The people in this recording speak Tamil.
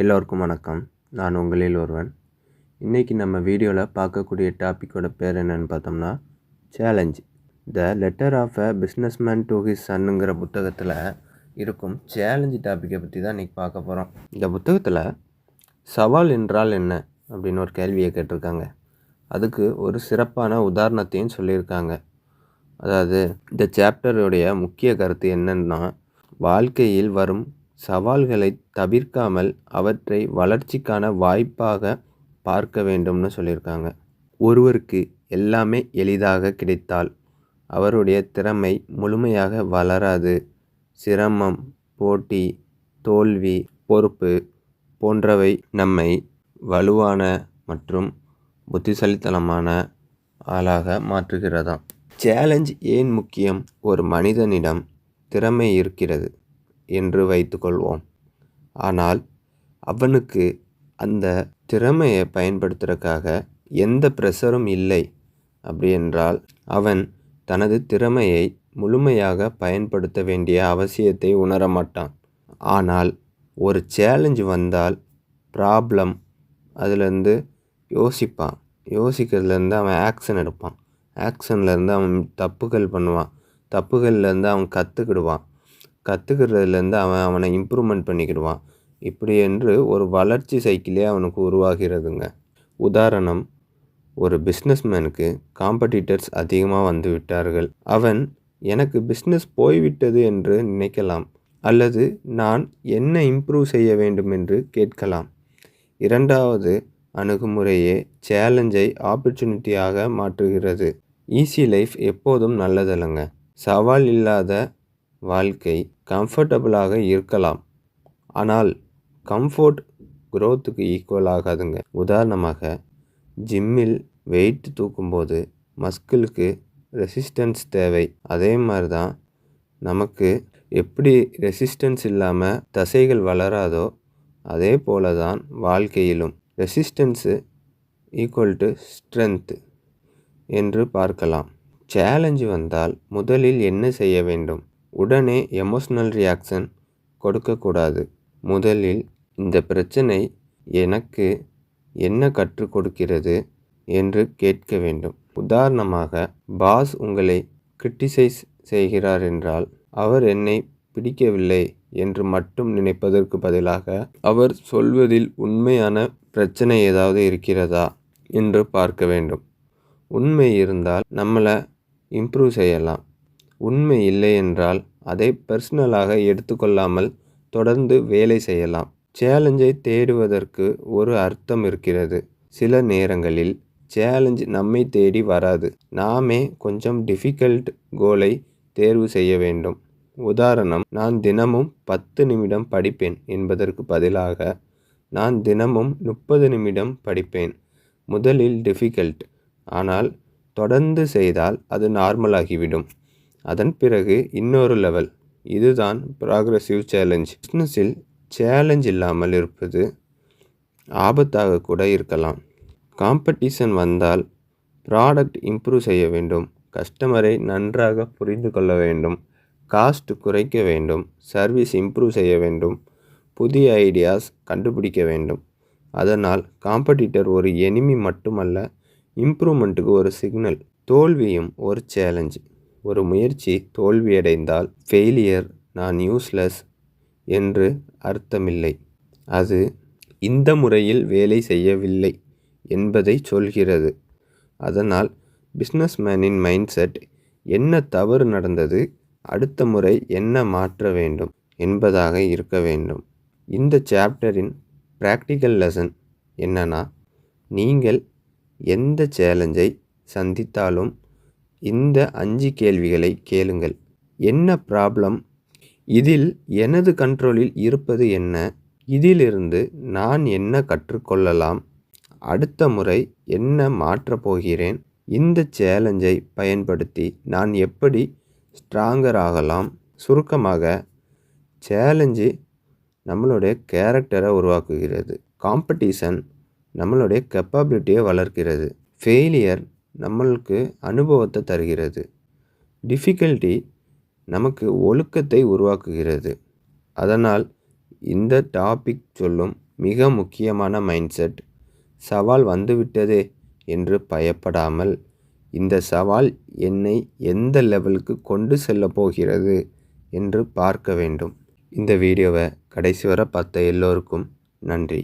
எல்லோருக்கும் வணக்கம். நான் உங்களில் ஒருவன். இன்றைக்கி நம்ம வீடியோவில் பார்க்கக்கூடிய டாப்பிக்கோட பேர் என்னென்னு பார்த்தோம்னா challenge. The letter of a businessman to his சன்னுங்கிற புத்தகத்தில் இருக்கும் சேலஞ்சு டாப்பிக்கை பற்றி தான் இன்றைக்கி பார்க்க போகிறோம். இந்த புத்தகத்தில் சவால் என்றால் என்ன அப்படின்னு ஒரு கேள்வியை கேட்டிருக்காங்க. அதுக்கு ஒரு சிறப்பான உதாரணத்தையும் சொல்லியிருக்காங்க. அதாவது இந்த சாப்டருடைய முக்கிய கருத்து என்னன்னா, வாழ்க்கையில் வரும் சவால்களை தவிர்க்காமல் அவற்றை வளர்ச்சிக்கான வாய்ப்பாக பார்க்க வேண்டும்னு சொல்லியிருக்காங்க. ஒருவருக்கு எல்லாமே எளிதாக கிடைத்தால் அவருடைய திறமை முழுமையாக வளராது. சிரமம், போட்டி, தோல்வி, பொறுப்பு போன்றவை நம்மை வலுவான மற்றும் புத்திசாலித்தனமான ஆளாக மாற்றுகிறதாம். சேலஞ்ச் ஏன் முக்கியம்? ஒரு மனிதனிடம் திறமை இருக்கிறது என்று வைத்துக்கொள்வோம். ஆனால் அவனுக்கு அந்த திறமையை பயன்படுத்துறதுக்காக எந்த ப்ரெஷரும் இல்லை அப்படி என்றால் அவன் தனது திறமையை முழுமையாக பயன்படுத்த வேண்டிய அவசியத்தை உணரமாட்டான். ஆனால் ஒரு சேலஞ்சு வந்தால் ப்ராப்ளம் அதுலேருந்து யோசிப்பான். யோசிக்கிறதுலேருந்து அவன் ஆக்ஷன் எடுப்பான். ஆக்ஷன்லேருந்து அவன் தப்புகள் பண்ணுவான். தப்புகள்லேருந்து அவன் கற்றுக்கிறதுலேருந்து அவனை இம்ப்ரூவ்மெண்ட் பண்ணிக்கிடுவான். இப்படி என்று ஒரு வளர்ச்சி சைக்கிளே அவனுக்கு உருவாகிறதுங்க. உதாரணம், ஒரு பிஸ்னஸ்மேனுக்கு காம்படிட்டர்ஸ் அதிகமாக வந்து விட்டார்கள். அவன் எனக்கு பிஸ்னஸ் போய்விட்டது என்று நினைக்கலாம், அல்லது நான் என்ன இம்ப்ரூவ் செய்ய வேண்டும் என்று கேட்கலாம். இரண்டாவது அணுகுமுறையே சேலஞ்சை ஆப்பர்ச்சுனிட்டியாக மாற்றுகிறது. ஈஸி லைஃப் எப்போதும் நல்லதல்லங்க. சவால் இல்லாத வாழ்க்கை கம்ஃபர்டபுளாக இருக்கலாம், ஆனால் கம்ஃபோர்ட் குரோத்துக்கு ஈக்குவல் ஆகாதுங்க. உதாரணமாக, ஜிம்மில் வெயிட் தூக்கும்போது மஸ்கிளுக்கு ரெசிஸ்டன்ஸ் தேவை. அதே மாதிரி தான் நமக்கு எப்படி ரெசிஸ்டன்ஸ் இல்லாமல் தசைகள் வளராதோ அதே போல தான் வாழ்க்கையிலும் ரெசிஸ்டன்ஸு ஈக்குவல் டு ஸ்ட்ரென்த் என்று பார்க்கலாம். சேலஞ்சு வந்தால் முதலில் என்ன செய்ய வேண்டும்? உடனே எமோஷ்னல் ரியாக்ஷன் கொடுக்கக்கூடாது. முதலில் இந்த பிரச்சனை எனக்கு என்ன கற்றுக் கொடுக்கிறது என்று கேட்க வேண்டும். உதாரணமாக, பாஸ் உங்களை கிரிட்டிசைஸ் செய்கிறார் என்றால் அவர் என்னை பிடிக்கவில்லை என்று மட்டும் நினைப்பதற்கு பதிலாக அவர் சொல்வதில் உண்மையான பிரச்சனை ஏதாவது இருக்கிறதா என்று பார்க்க வேண்டும். உண்மை இருந்தால் நம்மளை இம்ப்ரூவ் செய்யலாம். உண்மை இல்லை என்றால் அதை பர்சனலாக எடுத்துக்கொள்ளாமல் தொடர்ந்து வேலை செய்யலாம். சேலஞ்சை தேடுவதற்கு ஒரு அர்த்தம் இருக்கிறது. சில நேரங்களில் சேலஞ்ச் நம்மை தேடி வராது. நாமே கொஞ்சம் டிஃபிகல்ட் கோலை தேர்வு செய்ய வேண்டும். உதாரணம், நான் தினமும் 10 நிமிடம் படிப்பேன் என்பதற்கு பதிலாக நான் தினமும் 30 நிமிடம் படிப்பேன். முதலில் டிஃபிகல்ட், ஆனால் தொடர்ந்து செய்தால் அது நார்மலாகிவிடும். அதன் பிறகு இன்னொரு லெவல். இதுதான் ப்ராக்ரெசிவ் சேலஞ்ச். பிஸ்னஸில் சேலஞ்ச் இல்லாமல் இருப்பது ஆபத்தாக கூட இருக்கலாம். காம்படிஷன் வந்தால் ப்ராடக்ட் இம்ப்ரூவ் செய்ய வேண்டும், கஸ்டமரை நன்றாக புரிந்து கொள்ள வேண்டும், காஸ்ட் குறைக்க வேண்டும், சர்வீஸ் இம்ப்ரூவ் செய்ய வேண்டும், புதிய ஐடியாஸ் கண்டுபிடிக்க வேண்டும். அதனால் காம்படிட்டர் ஒரு எனிமி மட்டுமல்ல, இம்ப்ரூவ்மெண்ட்டுக்கு ஒரு சிக்னல். தோல்வியும் ஒரு சேலஞ்ச். ஒரு முயற்சி தோல்வியடைந்தால் ஃபெயிலியர், நான் யூஸ்லெஸ் என்று அர்த்தமில்லை. அது இந்த முறையில் வேலை செய்யவில்லை என்பதை சொல்கிறது. அதனால் பிஸ்னஸ்மேனின் மைண்ட் செட் என்ன தவறு நடந்தது, அடுத்த முறை என்ன மாற்ற வேண்டும் என்பதாக இருக்க வேண்டும். இந்த சாப்டரின் ப்ராக்டிக்கல் லெசன் என்னன்னா, நீங்கள் எந்த சேலஞ்சை சந்தித்தாலும் இந்த 5 கேள்விகளை கேளுங்கள். என்ன ப்ராப்ளம்? இதில் எனது கண்ட்ரோலில் இருப்பது என்ன? இதிலிருந்து நான் என்ன கற்றுக்கொள்ளலாம்? அடுத்த முறை என்ன மாற்றப் போகிறேன்? இந்த சேலஞ்சை பயன்படுத்தி நான் எப்படி ஸ்ட்ராங்கர் ஆகலாம்? சுருக்கமாக, சேலஞ்சு நம்மளுடைய கேரக்டரை உருவாக்குகிறது. காம்படிஷன் நம்மளுடைய கெப்பாபிலிட்டியை வளர்க்கிறது. ஃபெயிலியர் நம்மளுக்கு அனுபவத்தை தருகிறது. டிஃபிகல்ட்டி நமக்கு ஒழுக்கத்தை உருவாக்குகிறது. அதனால் இந்த டாபிக் சொல்லும் மிக முக்கியமான மைண்ட் செட், சவால் வந்துவிட்டதே என்று பயப்படாமல், இந்த சவால் என்னை எந்த லெவலுக்கு கொண்டு செல்லப் போகிறது என்று பார்க்க வேண்டும். இந்த வீடியோவை கடைசி வரை பார்த்த எல்லோருக்கும் நன்றி.